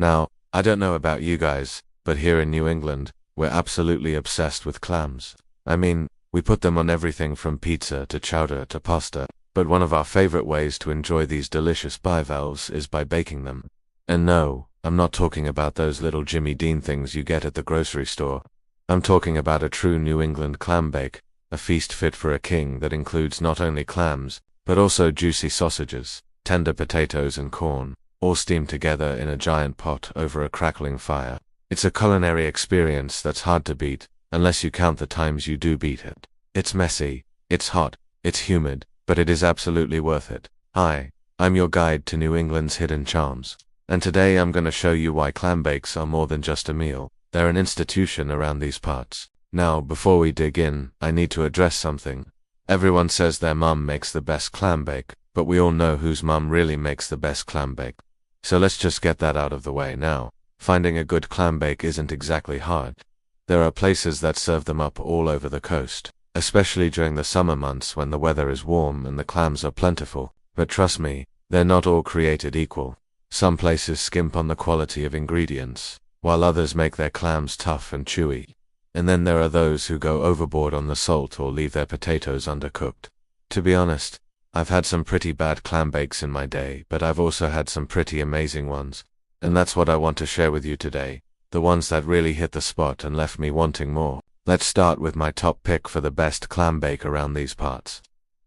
Now, I don't know about you guys, but here in New England, we're absolutely obsessed with clams. I mean, we put them on everything from pizza to chowder to pasta, but one of our favorite ways to enjoy these delicious bivalves is by baking them. And no, I'm not talking about those little Jimmy Dean things you get at the grocery store. I'm talking about a true New England clam bake, a feast fit for a king that includes not only clams, but also juicy sausages, tender potatoes and corn, all steamed together in a giant pot over a crackling fire. It's a culinary experience that's hard to beat, unless you count the times you do beat it. It's messy, it's hot, it's humid, but it is absolutely worth it. Hi, I'm your guide to New England's hidden charms. And today I'm gonna show you why clam bakes are more than just a meal. They're an institution around these parts. Now, before we dig in, I need to address something. Everyone says their mum makes the best clam bake, but we all know whose mum really makes the best clam bake. So let's just get that out of the way now. Finding a good clam bake isn't exactly hard. There are places that serve them up all over the coast, especially during the summer months when the weather is warm and the clams are plentiful. But trust me, they're not all created equal. Some places skimp on the quality of ingredients, while others make their clams tough and chewy. And then there are those who go overboard on the salt or leave their potatoes undercooked. To be honest, I've had some pretty bad clam bakes in my day, but I've also had some pretty amazing ones. And that's what I want to share with you today, the ones that really hit the spot and left me wanting more. Let's start with my top pick for the best clam bake around these parts.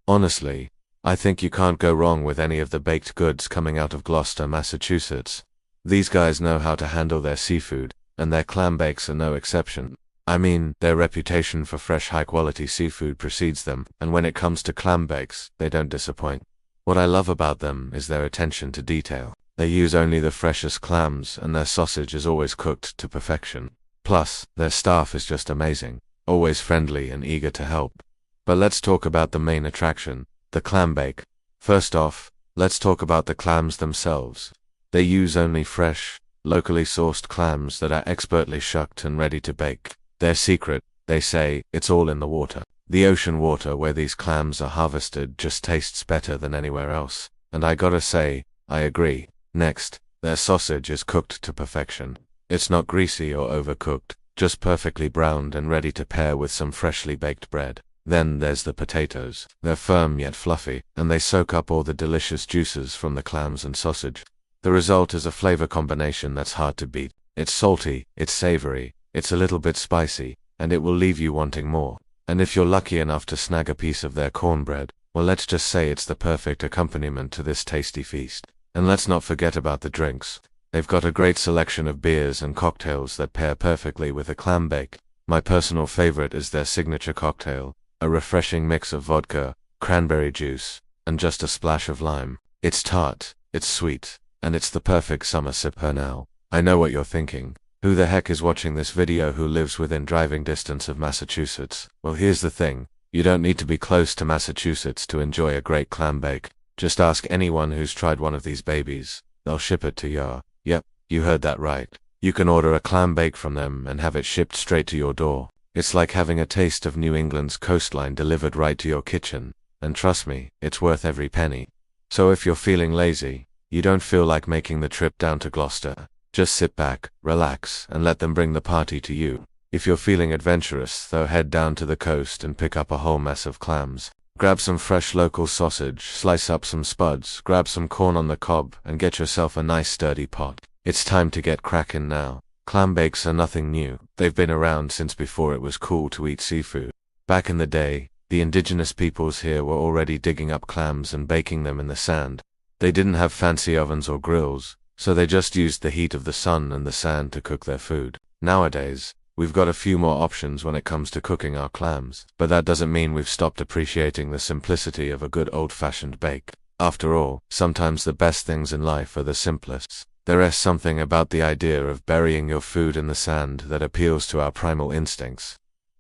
Honestly, I think you can't go wrong with any of the baked goods coming out of Gloucester, Massachusetts. These guys know how to handle their seafood, and their clam bakes are no exception. I mean, their reputation for fresh high-quality seafood precedes them, and when it comes to clam bakes, they don't disappoint. What I love about them is their attention to detail. They use only the freshest clams, and their sausage is always cooked to perfection. Plus, their staff is just amazing, always friendly and eager to help. But let's talk about the main attraction, the clam bake. First off, let's talk about the clams themselves. They use only fresh, locally sourced clams that are expertly shucked and ready to bake. Their secret, they say, it's all in the water. The ocean water where these clams are harvested just tastes better than anywhere else. And I gotta say, I agree. Next, their sausage is cooked to perfection. It's not greasy or overcooked, just perfectly browned and ready to pair with some freshly baked bread. Then there's the potatoes. They're firm yet fluffy, and they soak up all the delicious juices from the clams and sausage. The result is a flavor combination that's hard to beat. It's salty, it's savory, it's a little bit spicy, and it will leave you wanting more. And if you're lucky enough to snag a piece of their cornbread, well, let's just say it's the perfect accompaniment to this tasty feast. And let's not forget about the drinks. They've got a great selection of beers and cocktails that pair perfectly with a clam bake. My personal favorite is their signature cocktail, a refreshing mix of vodka, cranberry juice, and just a splash of lime. It's tart, it's sweet, and it's the perfect summer sipper. Now, I know what you're thinking. Who the heck is watching this video who lives within driving distance of Massachusetts? Well, here's the thing. You don't need to be close to Massachusetts to enjoy a great clam bake. Just ask anyone who's tried one of these babies. They'll ship it to you. Yep, you heard that right. You can order a clam bake from them and have it shipped straight to your door. It's like having a taste of New England's coastline delivered right to your kitchen. And trust me, it's worth every penny. So if you're feeling lazy, you don't feel like making the trip down to Gloucester, just sit back, relax, and let them bring the party to you. If you're feeling adventurous, though, head down to the coast and pick up a whole mess of clams. Grab some fresh local sausage, slice up some spuds, grab some corn on the cob, and get yourself a nice sturdy pot. It's time to get crackin' now. Clam bakes are nothing new. They've been around since before it was cool to eat seafood. Back in the day, the indigenous peoples here were already digging up clams and baking them in the sand. They didn't have fancy ovens or grills, so they just used the heat of the sun and the sand to cook their food. Nowadays, we've got a few more options when it comes to cooking our clams, but that doesn't mean we've stopped appreciating the simplicity of a good old-fashioned bake. After all, sometimes the best things in life are the simplest. There is something about the idea of burying your food in the sand that appeals to our primal instincts.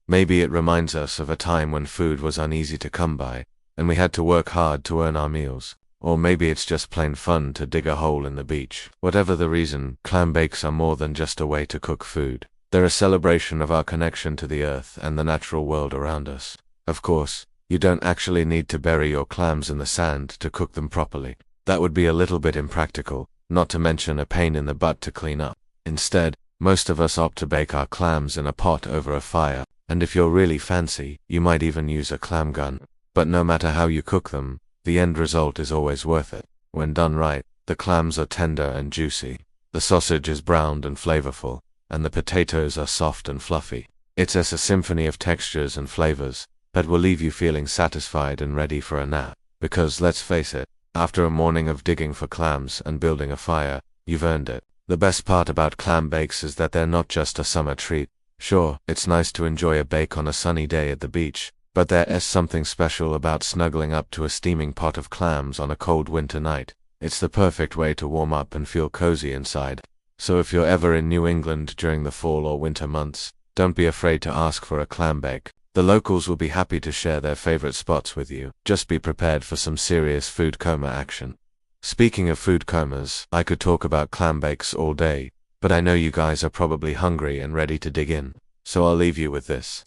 Maybe it reminds us of a time when food was uneasy to come by, and we had to work hard to earn our meals. Or maybe it's just plain fun to dig a hole in the beach. Whatever the reason, clam bakes are more than just a way to cook food. They're a celebration of our connection to the earth and the natural world around us. Of course, you don't actually need to bury your clams in the sand to cook them properly. That would be a little bit impractical, not to mention a pain in the butt to clean up. Instead, most of us opt to bake our clams in a pot over a fire, and if you're really fancy, you might even use a clam gun. But no matter how you cook them, the end result is always worth it. When done right, the clams are tender and juicy, the sausage is browned and flavorful, and the potatoes are soft and fluffy. It's a symphony of textures and flavors that will leave you feeling satisfied and ready for a nap. Because let's face it, after a morning of digging for clams and building a fire, you've earned it. The best part about clam bakes is that they're not just a summer treat. Sure, it's nice to enjoy a bake on a sunny day at the beach, but there is something special about snuggling up to a steaming pot of clams on a cold winter night. It's the perfect way to warm up and feel cozy inside. So if you're ever in New England during the fall or winter months, don't be afraid to ask for a clam bake. The locals will be happy to share their favorite spots with you. Just be prepared for some serious food coma action. Speaking of food comas, I could talk about clam bakes all day, but I know you guys are probably hungry and ready to dig in, so I'll leave you with this.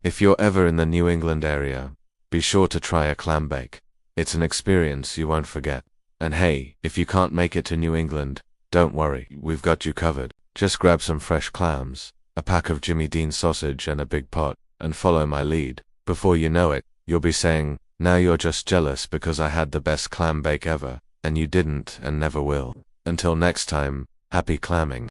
If you're ever in the New England area, be sure to try a clam bake. It's an experience you won't forget. And hey, if you can't make it to New England, don't worry, we've got you covered. Just grab some fresh clams, a pack of Jimmy Dean sausage and a big pot, and follow my lead. Before you know it, you'll be saying, now you're just jealous because I had the best clam bake ever, and you didn't and never will. Until next time, happy clamming.